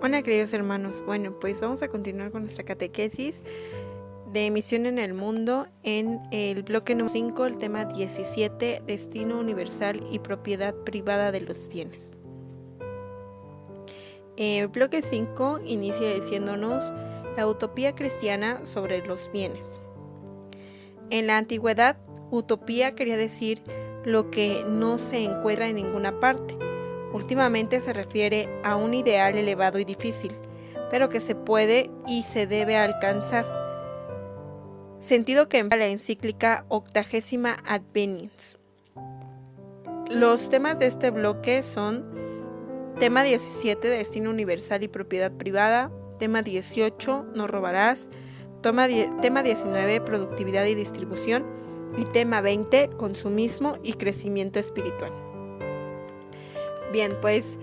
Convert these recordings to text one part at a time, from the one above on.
Hola queridos hermanos, bueno pues vamos a continuar con nuestra catequesis de misión en el mundo en el bloque número 5, el tema 17, destino universal y propiedad privada de los bienes. El bloque 5 inicia diciéndonos la utopía cristiana sobre los bienes. En la antigüedad, utopía quería decir lo que no se encuentra en ninguna parte. Últimamente se refiere a un ideal elevado y difícil, pero que se puede y se debe alcanzar. Sentido que emplea la encíclica 80ª Adveniens. Los temas de este bloque son tema 17, destino universal y propiedad privada, tema 18, no robarás, tema 19, productividad y distribución, y tema 20, consumismo y crecimiento espiritual. Bien, pues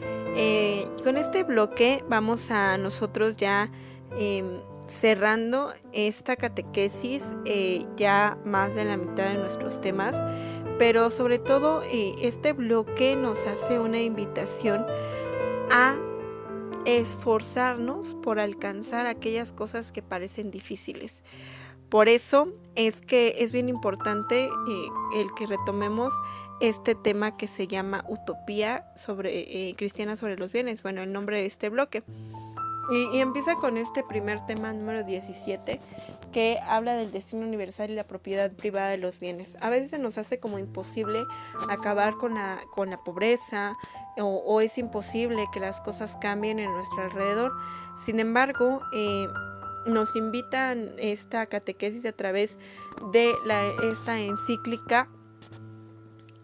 con este bloque vamos a nosotros ya cerrando esta catequesis, ya más de la mitad de nuestros temas, pero sobre todo este bloque nos hace una invitación a esforzarnos por alcanzar aquellas cosas que parecen difíciles. Por eso es que es bien importante el que retomemos este tema que se llama utopía cristiana sobre los bienes, bueno, el nombre de este bloque. Y empieza con este primer tema número 17, que habla del destino universal y la propiedad privada de los bienes. A veces se nos hace como imposible acabar con la pobreza, o es imposible que las cosas cambien en nuestro alrededor. Sin embargo, nos invitan esta catequesis a través de esta encíclica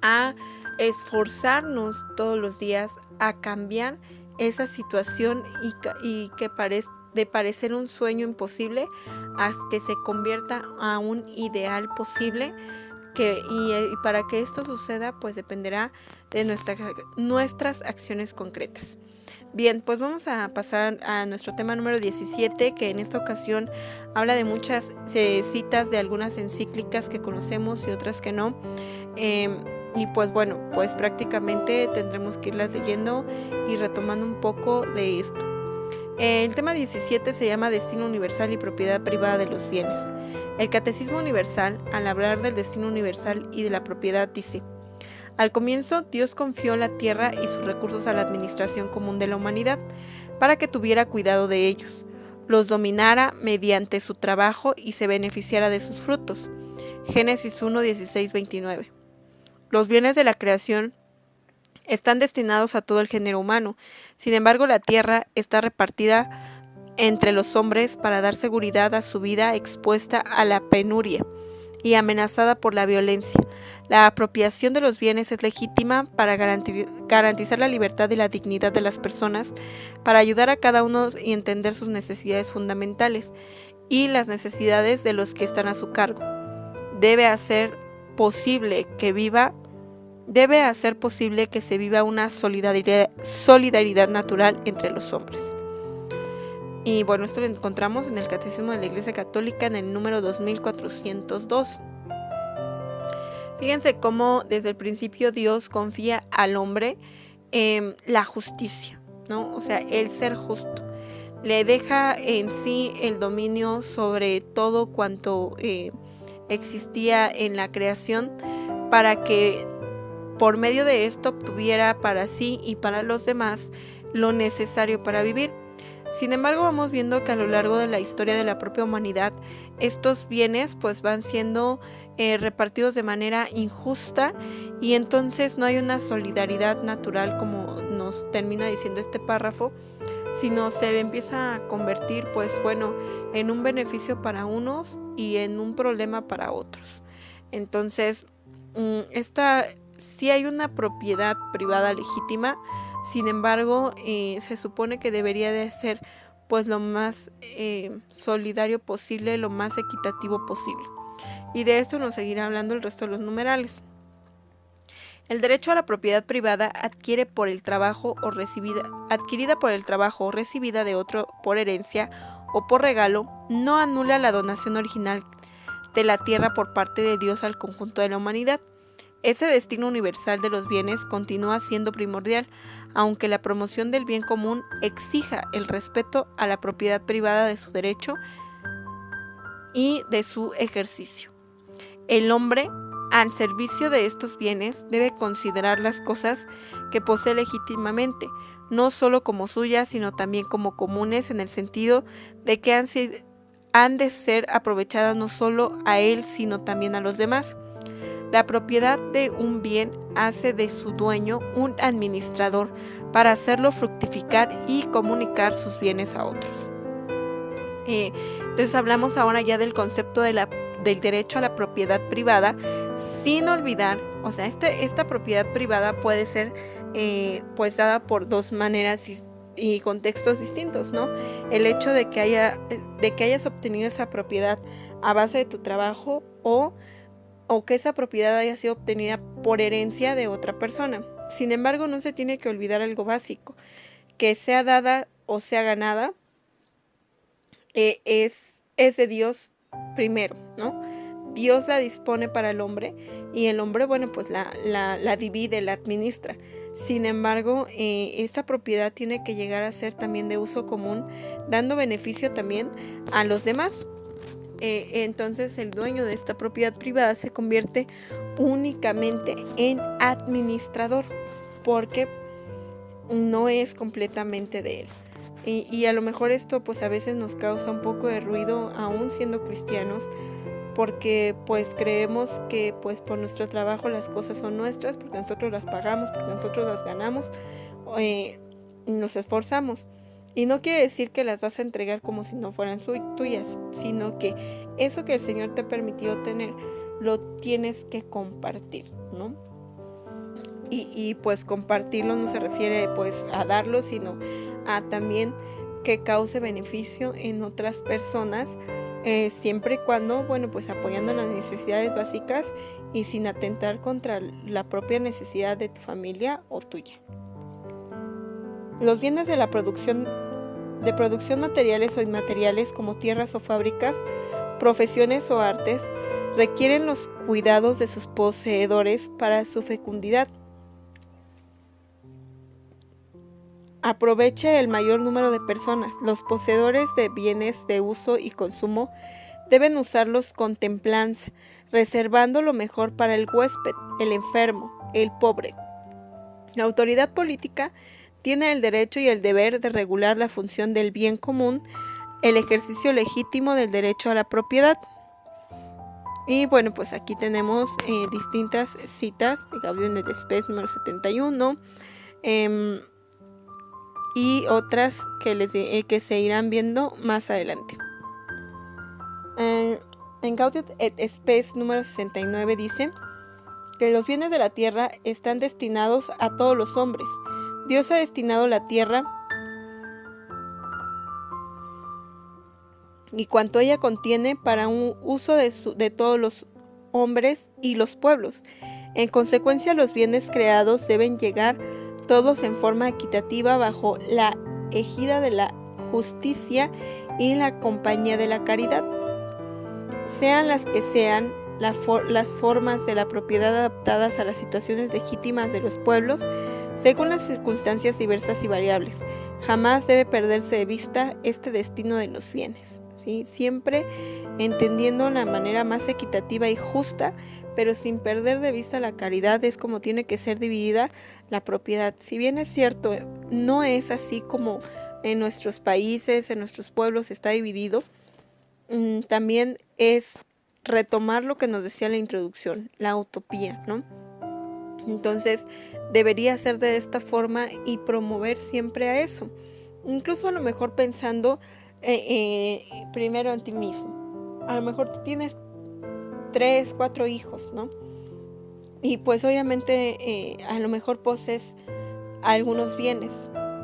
a esforzarnos todos los días a cambiar esa situación y que de parecer un sueño imposible a que se convierta a un ideal posible, y para que esto suceda pues dependerá de nuestras acciones concretas. Bien, pues vamos a pasar a nuestro tema número 17, que en esta ocasión habla de muchas citas de algunas encíclicas que conocemos y otras que no. Y pues bueno, pues prácticamente tendremos que irlas leyendo y retomando un poco de esto. El tema 17 se llama Destino Universal y Propiedad Privada de los Bienes. El Catecismo Universal, al hablar del destino universal y de la propiedad, dice: al comienzo, Dios confió la tierra y sus recursos a la administración común de la humanidad, para que tuviera cuidado de ellos, los dominara mediante su trabajo y se beneficiara de sus frutos. Génesis 1, 16, 29. Los bienes de la creación están destinados a todo el género humano. Sin embargo, la tierra está repartida entre los hombres para dar seguridad a su vida expuesta a la penuria y amenazada por la violencia. La apropiación de los bienes es legítima para garantizar la libertad y la dignidad de las personas, para ayudar a cada uno y entender sus necesidades fundamentales y las necesidades de los que están a su cargo. Debe hacer posible que se viva una solidaridad natural entre los hombres. Y bueno, esto lo encontramos en el Catecismo de la Iglesia Católica en el número 2402. Fíjense cómo desde el principio Dios confía al hombre la justicia, ¿no? O sea, el ser justo. Le deja en sí el dominio sobre todo cuanto existía en la creación, para que por medio de esto obtuviera para sí y para los demás lo necesario para vivir. Sin embargo, vamos viendo que a lo largo de la historia de la propia humanidad, estos bienes pues van siendo repartidos de manera injusta, y entonces no hay una solidaridad natural, como nos termina diciendo este párrafo, sino se empieza a convertir pues bueno en un beneficio para unos y en un problema para otros. Entonces, sí hay una propiedad privada legítima. Sin embargo, se supone que debería de ser pues lo más solidario posible, lo más equitativo posible. Y de esto nos seguirá hablando el resto de los numerales. El derecho a la propiedad privada adquirida por el trabajo o recibida de otro por herencia o por regalo, no anula la donación original de la tierra por parte de Dios al conjunto de la humanidad. Ese destino universal de los bienes continúa siendo primordial, aunque la promoción del bien común exija el respeto a la propiedad privada de su derecho y de su ejercicio. El hombre, al servicio de estos bienes, debe considerar las cosas que posee legítimamente, no solo como suyas, sino también como comunes, en el sentido de que han de ser aprovechadas no solo a él, sino también a los demás. La propiedad de un bien hace de su dueño un administrador para hacerlo fructificar y comunicar sus bienes a otros. Entonces hablamos ahora ya del concepto del derecho a la propiedad privada, sin olvidar, o sea, esta propiedad privada puede ser pues dada por dos maneras y contextos distintos, ¿no? El hecho de que hayas obtenido esa propiedad a base de tu trabajo o que esa propiedad haya sido obtenida por herencia de otra persona. Sin embargo, no se tiene que olvidar algo básico, que sea dada o sea ganada, es de Dios primero, ¿no? Dios la dispone para el hombre y el hombre, bueno, pues la divide, la administra. Sin embargo, esta propiedad tiene que llegar a ser también de uso común, dando beneficio también a los demás. Entonces el dueño de esta propiedad privada se convierte únicamente en administrador, porque no es completamente de él. Y a lo mejor esto pues a veces nos causa un poco de ruido aún siendo cristianos, porque pues creemos que pues por nuestro trabajo las cosas son nuestras, porque nosotros las pagamos, porque nosotros las ganamos, nos esforzamos. Y no quiere decir que las vas a entregar como si no fueran tuyas, sino que eso que el Señor te permitió tener, lo tienes que compartir, ¿no? Y pues compartirlo no se refiere pues a darlo, sino a también que cause beneficio en otras personas, siempre y cuando, bueno, pues apoyando las necesidades básicas y sin atentar contra la propia necesidad de tu familia o tuya. Los bienes de producción materiales o inmateriales como tierras o fábricas, profesiones o artes, requieren los cuidados de sus poseedores para su fecundidad. Aproveche el mayor número de personas. Los poseedores de bienes de uso y consumo deben usarlos con templanza, reservando lo mejor para el huésped, el enfermo, el pobre. La autoridad política tiene el derecho y el deber de regular la función del bien común, el ejercicio legítimo del derecho a la propiedad. Y bueno, pues aquí tenemos distintas citas de Gaudium et Spes número 71, y otras que se irán viendo más adelante. En Gaudium et Spes número 69 dice que los bienes de la tierra están destinados a todos los hombres. Dios ha destinado la tierra y cuanto ella contiene para un uso de todos los hombres y los pueblos. En consecuencia, los bienes creados deben llegar todos en forma equitativa bajo la égida de la justicia y la compañía de la caridad. Sean las que sean las formas de la propiedad adaptadas a las situaciones legítimas de los pueblos, según las circunstancias diversas y variables. Jamás debe perderse de vista este destino de los bienes, ¿sí? Siempre entendiendo la manera más equitativa y justa, pero sin perder de vista la caridad, es como tiene que ser dividida la propiedad. Si bien es cierto, no es así como en nuestros países, en nuestros pueblos está dividido, también es retomar lo que nos decía la introducción, la utopía, ¿no? Entonces debería ser de esta forma y promover siempre a eso, incluso a lo mejor pensando primero en ti mismo. A lo mejor tú tienes 3, 4 hijos, ¿no? Y pues obviamente a lo mejor posees algunos bienes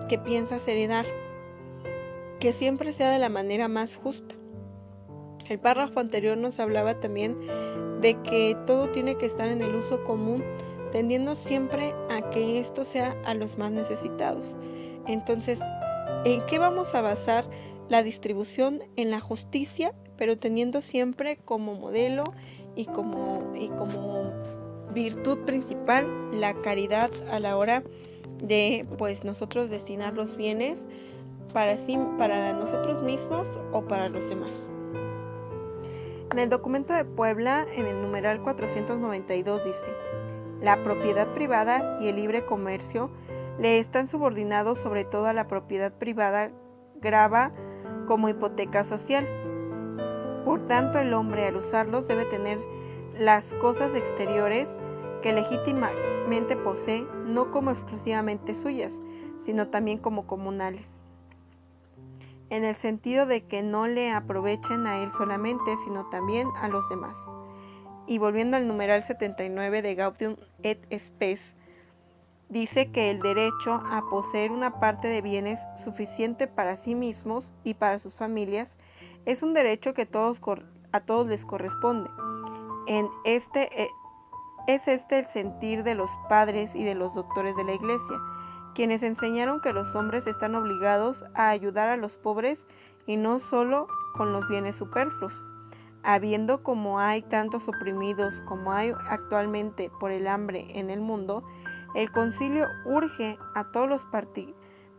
que piensas heredar, que siempre sea de la manera más justa. El párrafo anterior nos hablaba también de que todo tiene que estar en el uso común, tendiendo siempre a que esto sea a los más necesitados. Entonces, ¿en qué vamos a basar la distribución? En la justicia, pero teniendo siempre como modelo y como virtud principal, la caridad a la hora de pues nosotros destinar los bienes para nosotros mismos o para los demás. En el documento de Puebla, en el numeral 492 dice: la propiedad privada y el libre comercio le están subordinados sobre todo a la propiedad privada grava como hipoteca social. Por tanto, el hombre al usarlos debe tener las cosas exteriores que legítimamente posee no como exclusivamente suyas, sino también como comunales, en el sentido de que no le aprovechen a él solamente, sino también a los demás. Y volviendo al numeral 79 de Gaudium et Spes, dice que el derecho a poseer una parte de bienes suficiente para sí mismos y para sus familias es un derecho que a todos les corresponde. Es el sentir de los padres y de los doctores de la Iglesia, quienes enseñaron que los hombres están obligados a ayudar a los pobres y no solo con los bienes superfluos. Habiendo como hay tantos oprimidos como hay actualmente por el hambre en el mundo, el concilio urge a todos los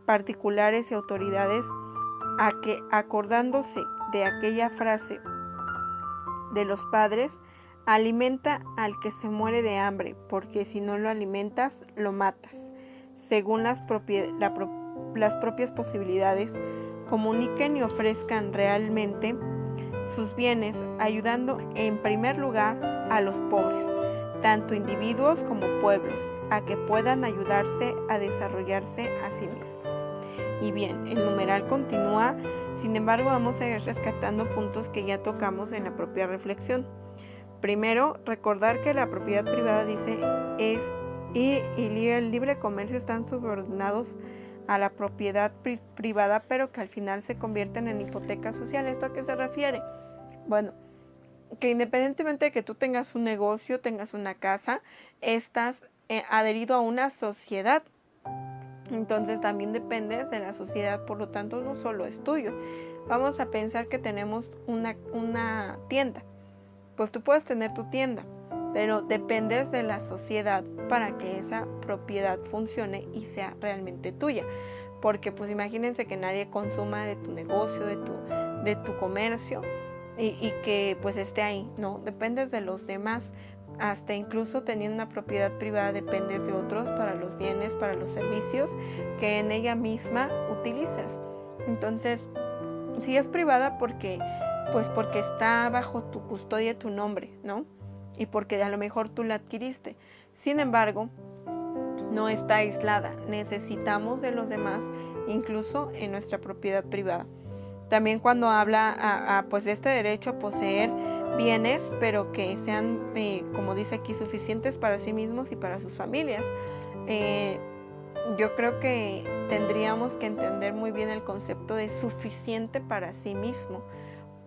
particulares y autoridades a que, acordándose de aquella frase de los padres, alimenta al que se muere de hambre, porque si no lo alimentas, lo matas, según las propias posibilidades, comuniquen y ofrezcan realmente sus bienes, ayudando en primer lugar a los pobres, tanto individuos como pueblos, a que puedan ayudarse a desarrollarse a sí mismos. Y bien, el numeral continúa, sin embargo vamos a ir rescatando puntos que ya tocamos en la propia reflexión. Primero, recordar que la propiedad privada y el libre comercio están subordinados a la propiedad privada, pero que al final se convierten en hipoteca social. ¿Esto a qué se refiere? Bueno, que independientemente de que tú tengas un negocio, tengas una casa, estás adherido a una sociedad. Entonces también dependes de la sociedad, por lo tanto no solo es tuyo. Vamos a pensar que tenemos una tienda. Pues tú puedes tener tu tienda, pero dependes de la sociedad para que esa propiedad funcione y sea realmente tuya. Porque pues imagínense que nadie consuma de tu negocio, de tu comercio y que pues esté ahí, ¿no? Dependes de los demás. Hasta incluso teniendo una propiedad privada dependes de otros para los bienes, para los servicios que en ella misma utilizas. Entonces, si es privada porque está bajo tu custodia tu nombre, ¿no? Y porque a lo mejor tú la adquiriste. Sin embargo, no está aislada. Necesitamos de los demás, incluso en nuestra propiedad privada. También cuando habla pues de este derecho a poseer bienes, pero que sean, como dice aquí, suficientes para sí mismos y para sus familias. Yo creo que tendríamos que entender muy bien el concepto de suficiente para sí mismo,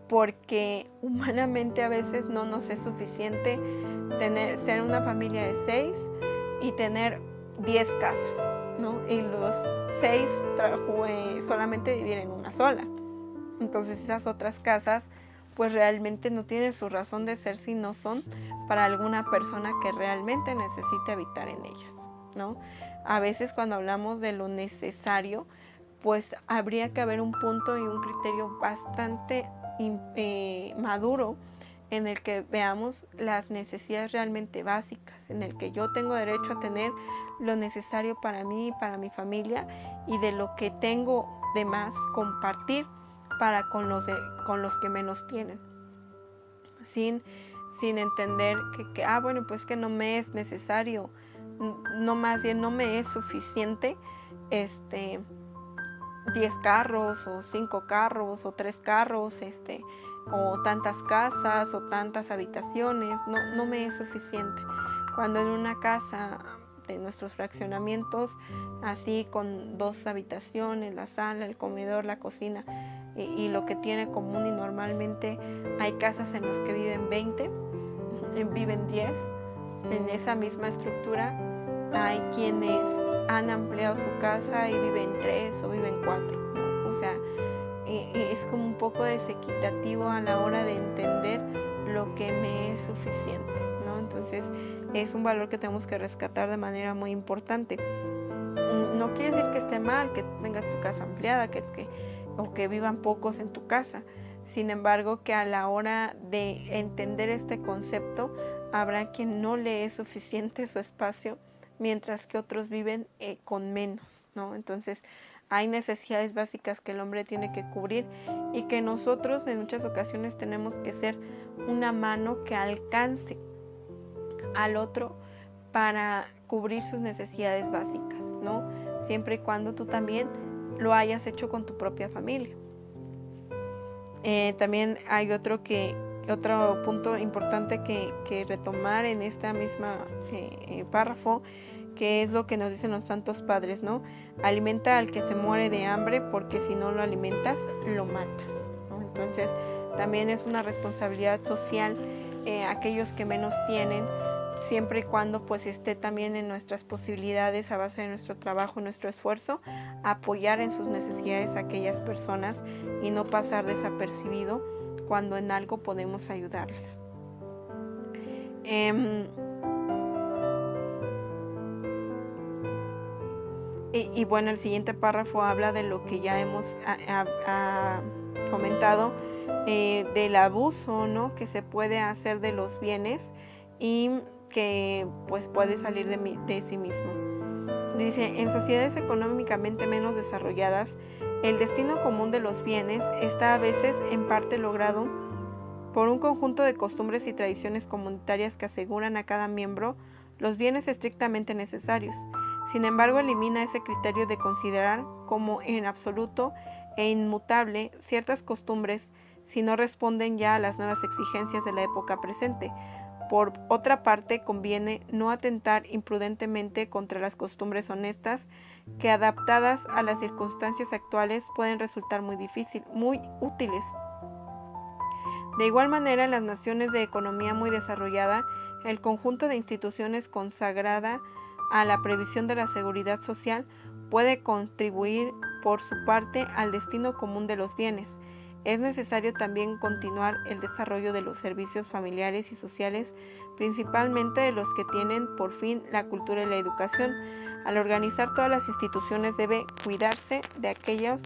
porque humanamente a veces no nos es suficiente ser una familia de 6 y tener 10 casas, ¿no? Y los 6 solamente vivir en una sola. Entonces esas otras casas pues realmente no tienen su razón de ser si no son para alguna persona que realmente necesite habitar en ellas, ¿no? A veces cuando hablamos de lo necesario, pues habría que haber un punto y un criterio bastante maduro en el que veamos las necesidades realmente básicas, en el que yo tengo derecho a tener lo necesario para mí y para mi familia, y de lo que tengo de más compartir para con los que menos tienen, sin entender que bueno, pues que no me es necesario, no, más bien no me es suficiente 10 carros o 5 carros o 3 carros, o tantas casas o tantas habitaciones, no me es suficiente. Cuando en una casa de nuestros fraccionamientos, así con 2 habitaciones, la sala, el comedor, la cocina, y lo que tiene común, y normalmente hay casas en las que viven 20, viven 10, en esa misma estructura hay quienes han ampliado su casa y viven 3 o viven 4, ¿no? O sea, es como un poco desequitativo a la hora de entender lo que me es suficiente, ¿no? Entonces es un valor que tenemos que rescatar de manera muy importante. No quiere decir que esté mal que tengas tu casa ampliada, o que vivan pocos en tu casa. Sin embargo, que a la hora de entender este concepto, habrá quien no le es suficiente su espacio, mientras que otros viven con menos, ¿no? Entonces, hay necesidades básicas que el hombre tiene que cubrir y que nosotros en muchas ocasiones tenemos que ser una mano que alcance al otro para cubrir sus necesidades básicas, ¿no? Siempre y cuando tú también lo hayas hecho con tu propia familia. También hay otro punto importante que retomar en esta misma párrafo, que es lo que nos dicen los santos padres, ¿no? Alimenta al que se muere de hambre, porque si no lo alimentas, lo matas, ¿no? Entonces, también es una responsabilidad social aquellos que menos tienen, siempre y cuando pues esté también en nuestras posibilidades, a base de nuestro trabajo y nuestro esfuerzo, apoyar en sus necesidades a aquellas personas y no pasar desapercibido cuando en algo podemos ayudarles. Y bueno, el siguiente párrafo habla de lo que ya hemos comentado, del abuso, ¿no?, que se puede hacer de los bienes y que pues puede salir de sí mismo. Dice, en sociedades económicamente menos desarrolladas, el destino común de los bienes está a veces en parte logrado por un conjunto de costumbres y tradiciones comunitarias que aseguran a cada miembro los bienes estrictamente necesarios. Sin embargo, elimina ese criterio de considerar como en absoluto e inmutable ciertas costumbres si no responden ya a las nuevas exigencias de la época presente. Por otra parte, conviene no atentar imprudentemente contra las costumbres honestas que, adaptadas a las circunstancias actuales, pueden resultar muy útiles. De igual manera, en las naciones de economía muy desarrollada, el conjunto de instituciones consagrada a la previsión de la seguridad social puede contribuir por su parte al destino común de los bienes. Es necesario también continuar el desarrollo de los servicios familiares y sociales, principalmente de los que tienen por fin la cultura y la educación. Al organizar todas las instituciones debe cuidarse de aquellos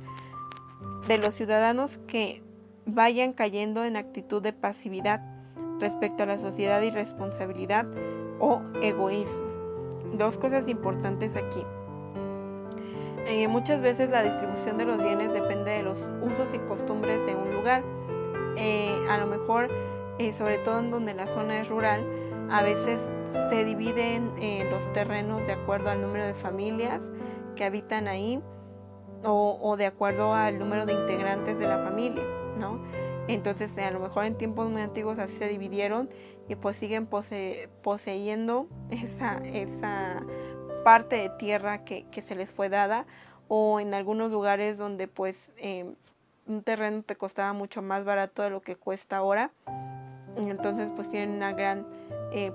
de los ciudadanos que vayan cayendo en actitud de pasividad respecto a la sociedad, irresponsabilidad o egoísmo. Dos cosas importantes aquí. Muchas veces la distribución de los bienes depende de los usos y costumbres de un lugar. A lo mejor, sobre todo en donde la zona es rural, a veces se dividen los terrenos de acuerdo al número de familias que habitan ahí o de acuerdo al número de integrantes de la familia, ¿no? Entonces, a lo mejor en tiempos muy antiguos así se dividieron y pues siguen poseyendo esa parte de tierra que se les fue dada, o en algunos lugares donde pues un terreno te costaba mucho más barato de lo que cuesta ahora, y entonces pues tienen una gran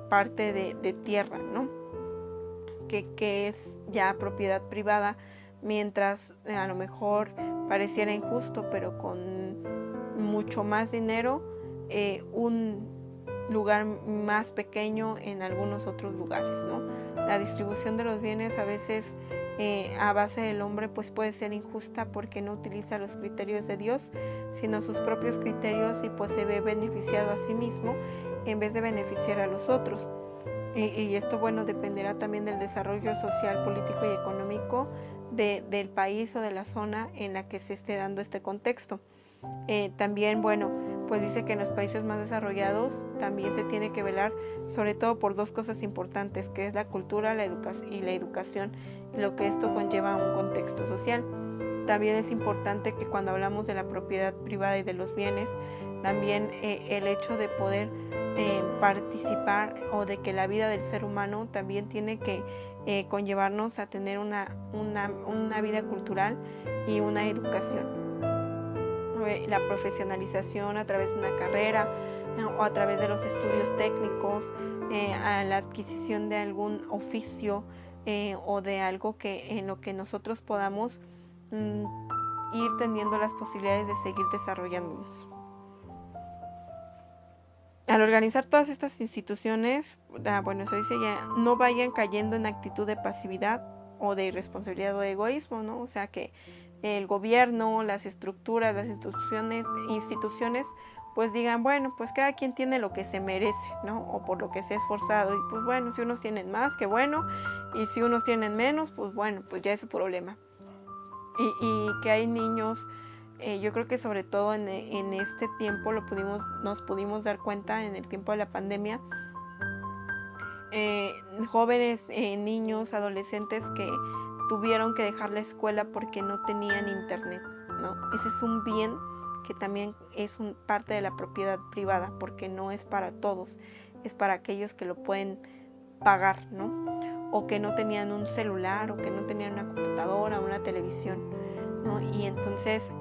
parte de tierra, ¿no?, que es ya propiedad privada, mientras a lo mejor pareciera injusto, pero con mucho más dinero, un lugar más pequeño en algunos otros lugares, ¿no? La distribución de los bienes a veces a base del hombre pues puede ser injusta porque no utiliza los criterios de Dios, sino sus propios criterios, y pues se ve beneficiado a sí mismo en vez de beneficiar a los otros. Y esto, bueno, dependerá también del desarrollo social, político y económico del país o de la zona en la que se esté dando este contexto. También, bueno, pues dice que en los países más desarrollados también se tiene que velar sobre todo por dos cosas importantes, que es la cultura y la educación, y lo que esto conlleva a un contexto social. También es importante que cuando hablamos de la propiedad privada y de los bienes, también el hecho de poder participar, o de que la vida del ser humano también tiene que conllevarnos a tener una vida cultural y una educación. La profesionalización a través de una carrera o a través de los estudios técnicos, a la adquisición de algún oficio o de algo en lo que nosotros podamos ir teniendo las posibilidades de seguir desarrollándonos. Al organizar todas estas instituciones, bueno, eso dice ya, no vayan cayendo en actitud de pasividad o de irresponsabilidad o de egoísmo, ¿no? O sea, que el gobierno, las estructuras, las instituciones, pues digan, bueno, pues cada quien tiene lo que se merece, ¿no? O por lo que se ha esforzado. Y pues bueno, si unos tienen más, qué bueno. Y si unos tienen menos, pues bueno, pues ya es su problema. Y que hay niños, yo creo que sobre todo en este tiempo nos pudimos dar cuenta en el tiempo de la pandemia, jóvenes, niños, adolescentes que tuvieron que dejar la escuela porque no tenían internet, ¿no? Ese es un bien que también es parte de la propiedad privada, porque no es para todos, es para aquellos que lo pueden pagar, ¿no? O que no tenían un celular, o que no tenían una computadora, una televisión, ¿no? Y entonces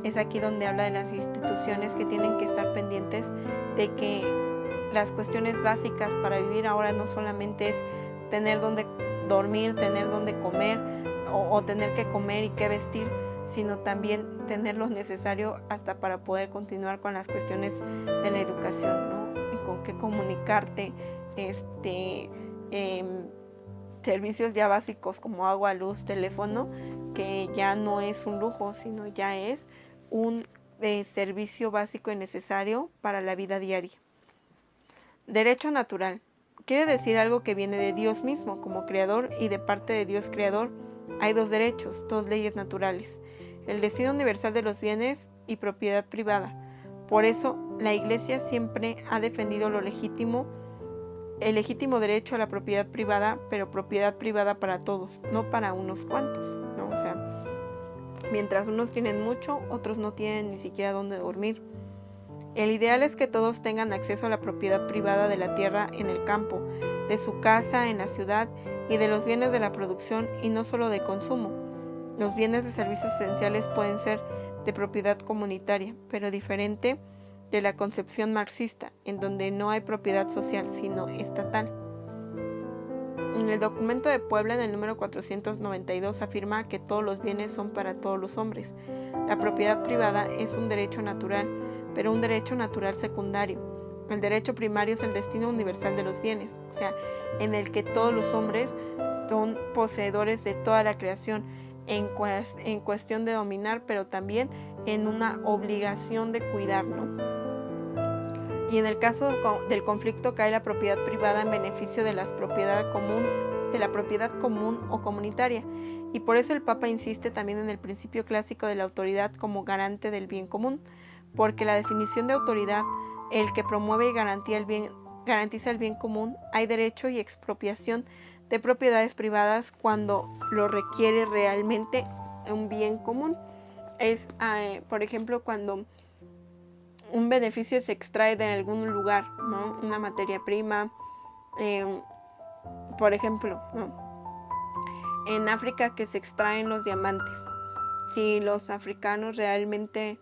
es aquí donde habla de las instituciones que tienen que estar pendientes de que las cuestiones básicas para vivir ahora no solamente es tener donde dormir, tener donde comer o tener que comer y qué vestir, sino también tener lo necesario hasta para poder continuar con las cuestiones de la educación, ¿no? Y con qué comunicarte, servicios ya básicos como agua, luz, teléfono, que ya no es un lujo, sino ya es un servicio básico y necesario para la vida diaria. Derecho natural. Quiere decir algo que viene de Dios mismo como creador, y de parte de Dios creador hay dos derechos, dos leyes naturales: el destino universal de los bienes y propiedad privada. Por eso la Iglesia siempre ha defendido el legítimo derecho a la propiedad privada, pero propiedad privada para todos, no para unos cuantos, ¿no? O sea, mientras unos tienen mucho, otros no tienen ni siquiera dónde dormir. El ideal es que todos tengan acceso a la propiedad privada de la tierra en el campo, de su casa en la ciudad y de los bienes de la producción, y no solo de consumo. Los bienes de servicios esenciales pueden ser de propiedad comunitaria, pero diferente de la concepción marxista, en donde no hay propiedad social, sino estatal. En el documento de Puebla, en el número 492, afirma que todos los bienes son para todos los hombres. La propiedad privada es un derecho natural, pero un derecho natural secundario. El derecho primario es el destino universal de los bienes, o sea, en el que todos los hombres son poseedores de toda la creación, en cuestión de dominar, pero también en una obligación de cuidar, ¿no? Y en el caso del conflicto cae la propiedad privada en beneficio de la propiedad común o comunitaria. Y por eso el Papa insiste también en el principio clásico de la autoridad como garante del bien común, porque la definición de autoridad, el que promueve y garantiza el bien común, hay derecho y expropiación de propiedades privadas cuando lo requiere realmente un bien común. Es, por ejemplo, cuando un beneficio se extrae de algún lugar, ¿no? Una materia prima, por ejemplo, ¿no? En África, que se extraen los diamantes. Si los africanos realmente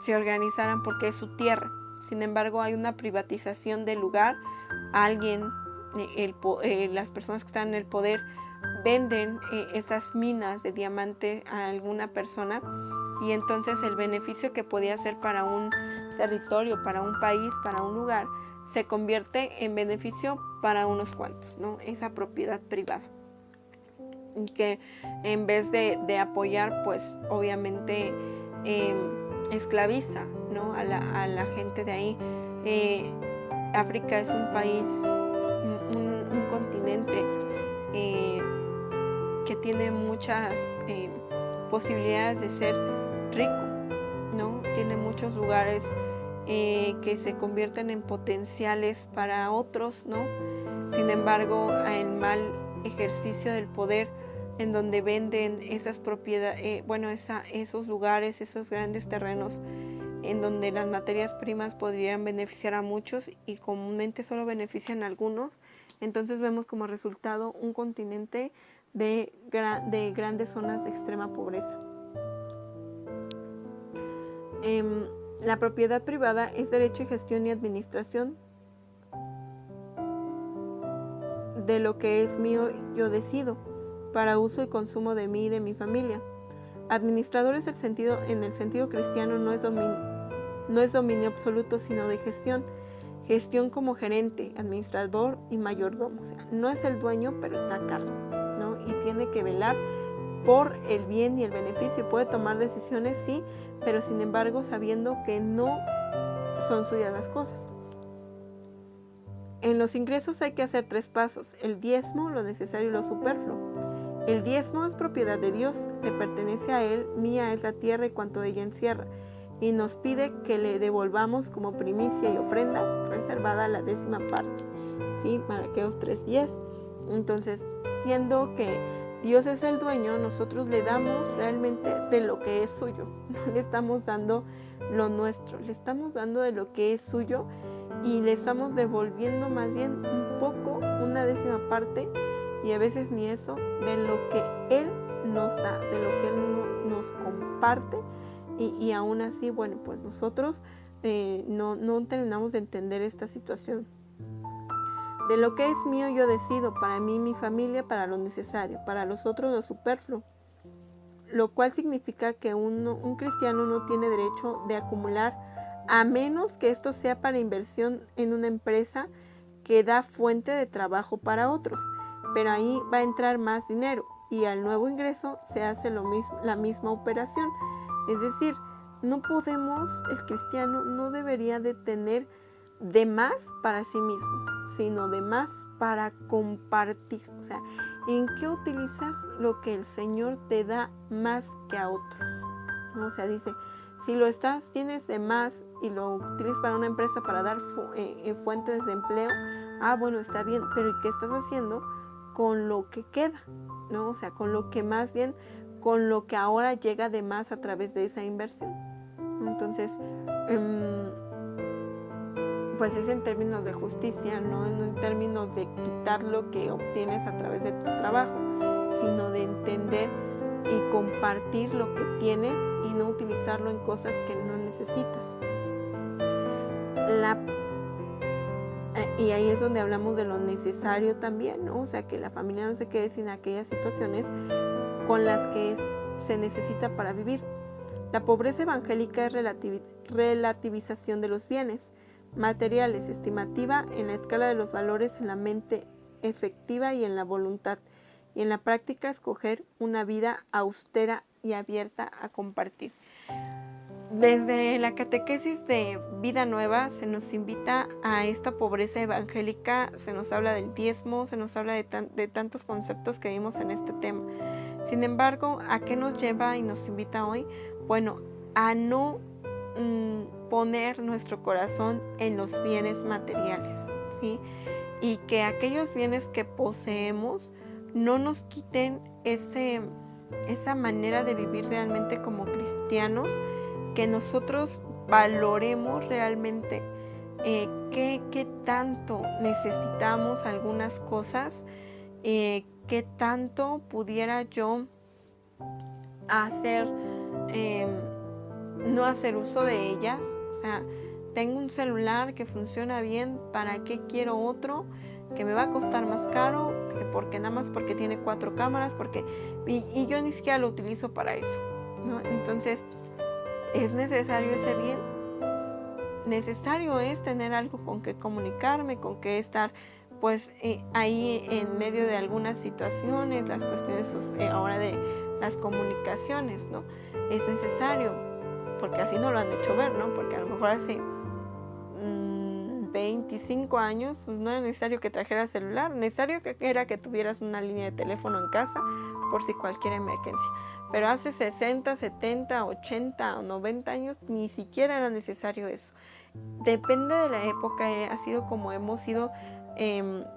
se organizaran, porque es su tierra, sin embargo hay una privatización del lugar, alguien, las personas que están en el poder venden esas minas de diamante a alguna persona, y entonces el beneficio que podía ser para un territorio, para un país, para un lugar, se convierte en beneficio para unos cuantos, ¿no? Esa propiedad privada. Y que en vez de apoyar, pues obviamente esclaviza, ¿no? a la gente de ahí. África es un país, un continente que tiene muchas posibilidades de ser rico, ¿no? Tiene muchos lugares que se convierten en potenciales para otros, ¿no? Sin embargo, el mal ejercicio del poder, en donde venden esas propiedades, esos lugares, esos grandes terrenos, en donde las materias primas podrían beneficiar a muchos y comúnmente solo benefician a algunos. Entonces vemos como resultado un continente de grandes zonas de extrema pobreza. La propiedad privada es derecho y gestión y administración de lo que es mío, yo decido, para uso y consumo de mí y de mi familia. Administrador es en el sentido cristiano, no es dominio absoluto, sino de gestión. Gestión como gerente, administrador y mayordomo. O sea, no es el dueño, pero está a cargo, ¿no? Y tiene que velar por el bien y el beneficio. Puede tomar decisiones, sí, pero sin embargo sabiendo que no son suyas las cosas. En los ingresos hay que hacer 3 pasos: el diezmo, lo necesario y lo superfluo. El diezmo es propiedad de Dios, le pertenece a Él, mía es la tierra y cuanto ella encierra, y nos pide que le devolvamos como primicia y ofrenda reservada la 10ª parte. ¿Sí? Malaqueos 3:10. Entonces, siendo que Dios es el dueño, nosotros le damos realmente de lo que es suyo. No le estamos dando lo nuestro, le estamos dando de lo que es suyo y le estamos devolviendo más bien un poco, una 10ª parte, y a veces ni eso, de lo que Él nos da, de lo que Él nos comparte, y aún así, bueno, pues nosotros no terminamos de entender esta situación. De lo que es mío yo decido, para mí y mi familia, para lo necesario, para los otros lo superfluo, lo cual significa que un cristiano no tiene derecho de acumular, a menos que esto sea para inversión en una empresa que da fuente de trabajo para otros, pero ahí va a entrar más dinero y al nuevo ingreso se hace la misma operación. Es decir, no podemos, el cristiano no debería de tener de más para sí mismo, sino de más para compartir. O sea, ¿en qué utilizas lo que el Señor te da más que a otros? ¿No? O sea, dice, si tienes de más y lo utilizas para una empresa para dar fuentes de empleo, bueno, está bien, pero ¿y qué estás haciendo con lo que queda? ¿No? O sea, con lo que más bien, con lo que ahora llega de más a través de esa inversión. Entonces, pues es en términos de justicia, no en términos de quitar lo que obtienes a través de tu trabajo, sino de entender y compartir lo que tienes y no utilizarlo en cosas que no necesitas. Y ahí es donde hablamos de lo necesario también, ¿no? O sea, que la familia no se quede sin aquellas situaciones con las que se necesita para vivir. La pobreza evangélica es relativización de los bienes materiales, estimativa en la escala de los valores en la mente efectiva y en la voluntad, y en la práctica escoger una vida austera y abierta a compartir. Desde la catequesis de Vida Nueva se nos invita a esta pobreza evangélica, se nos habla del diezmo, se nos habla de tantos conceptos que vimos en este tema. Sin embargo, ¿a qué nos lleva y nos invita hoy? Bueno, a no poner nuestro corazón en los bienes materiales, ¿sí? Y que aquellos bienes que poseemos no nos quiten esa manera de vivir realmente como cristianos, que nosotros valoremos realmente qué tanto necesitamos algunas cosas, qué tanto pudiera yo no hacer uso de ellas. O sea, tengo un celular que funciona bien, ¿para qué quiero otro que me va a costar más caro? Porque nada más porque tiene 4 cámaras, y yo ni siquiera lo utilizo para eso, ¿no? Entonces, ¿es necesario ese bien? Necesario es tener algo con que comunicarme, con que estar pues ahí en medio de algunas situaciones, las cuestiones ahora de las comunicaciones, ¿no? Es necesario, porque así no lo han hecho ver, ¿no? Porque a lo mejor hace 25 años pues no era necesario que trajeras celular, necesario era que tuvieras una línea de teléfono en casa por si cualquier emergencia. Pero hace 60, 70, 80 o 90 años ni siquiera era necesario eso. Depende de la época, ha sido como hemos ido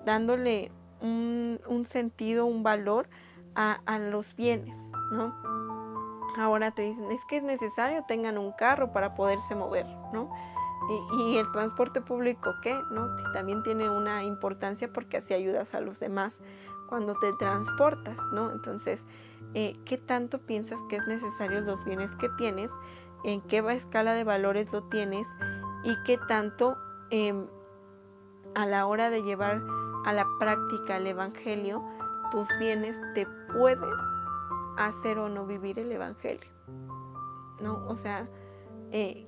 dándole un sentido, un valor a los bienes, ¿no? Ahora te dicen, es que es necesario tengan un carro para poderse mover, ¿no? Y el transporte público, ¿qué? ¿No? También tiene una importancia porque así ayudas a los demás cuando te transportas, ¿no? Entonces, ¿qué tanto piensas que es necesario los bienes que tienes? ¿En qué escala de valores lo tienes? ¿Y qué tanto a la hora de llevar a la práctica el evangelio, tus bienes te pueden hacer o no vivir el evangelio? ¿No? O sea,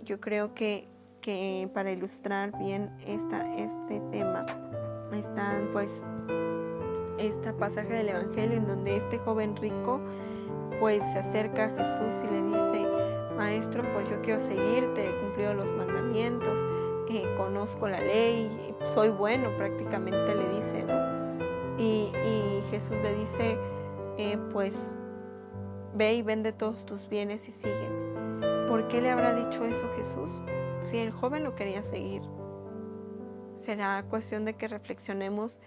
yo creo que que para ilustrar bien este tema están pues este pasaje del Evangelio en donde este joven rico pues se acerca a Jesús y le dice: Maestro, pues yo quiero seguirte, he cumplido los mandamientos, conozco la ley, soy bueno, prácticamente le dice, ¿no? Y Jesús le dice, pues ve y vende todos tus bienes y sígueme. ¿Por qué le habrá dicho eso Jesús? Si el joven lo quería seguir. Será cuestión de que reflexionemos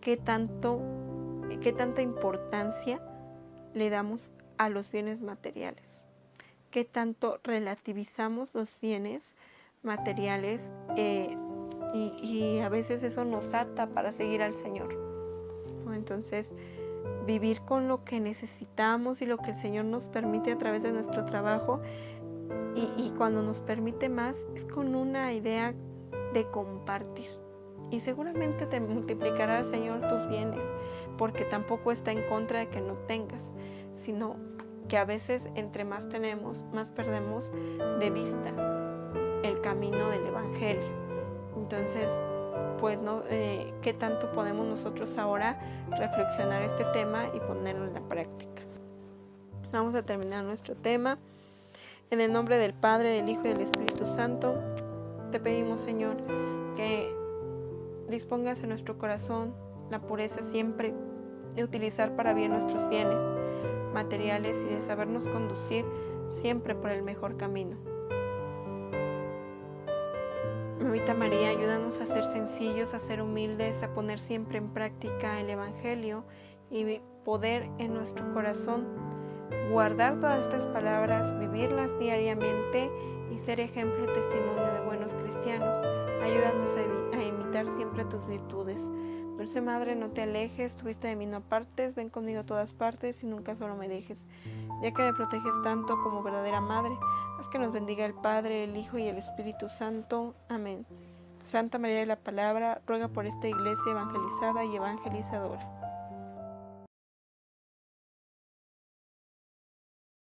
qué tanta importancia le damos a los bienes materiales, qué tanto relativizamos los bienes materiales, y a veces eso nos ata para seguir al Señor, ¿no? Entonces, vivir con lo que necesitamos y lo que el Señor nos permite a través de nuestro trabajo, y cuando nos permite más es con una idea de compartir, y seguramente te multiplicará el Señor tus bienes, porque tampoco está en contra de que no tengas, sino que a veces entre más tenemos, más perdemos de vista el camino del Evangelio. Entonces, pues no, ¿qué tanto podemos nosotros ahora reflexionar este tema y ponerlo en la práctica? Vamos a terminar nuestro tema. En el nombre del Padre, del Hijo y del Espíritu Santo, te pedimos, Señor, que dispongas en nuestro corazón la pureza siempre de utilizar para bien nuestros bienes materiales y de sabernos conducir siempre por el mejor camino. Mamita María, ayúdanos a ser sencillos, a ser humildes, a poner siempre en práctica el Evangelio y poder en nuestro corazón guardar todas estas palabras, vivirlas diariamente y ser ejemplo y testimonio de buenos cristianos. Ayúdanos a imitar siempre tus virtudes. Dulce Madre, no te alejes, tu vista de mí no apartes, ven conmigo a todas partes y nunca solo me dejes. Ya que me proteges tanto como verdadera Madre, haz que nos bendiga el Padre, el Hijo y el Espíritu Santo. Amén. Santa María de la Palabra, ruega por esta iglesia evangelizada y evangelizadora.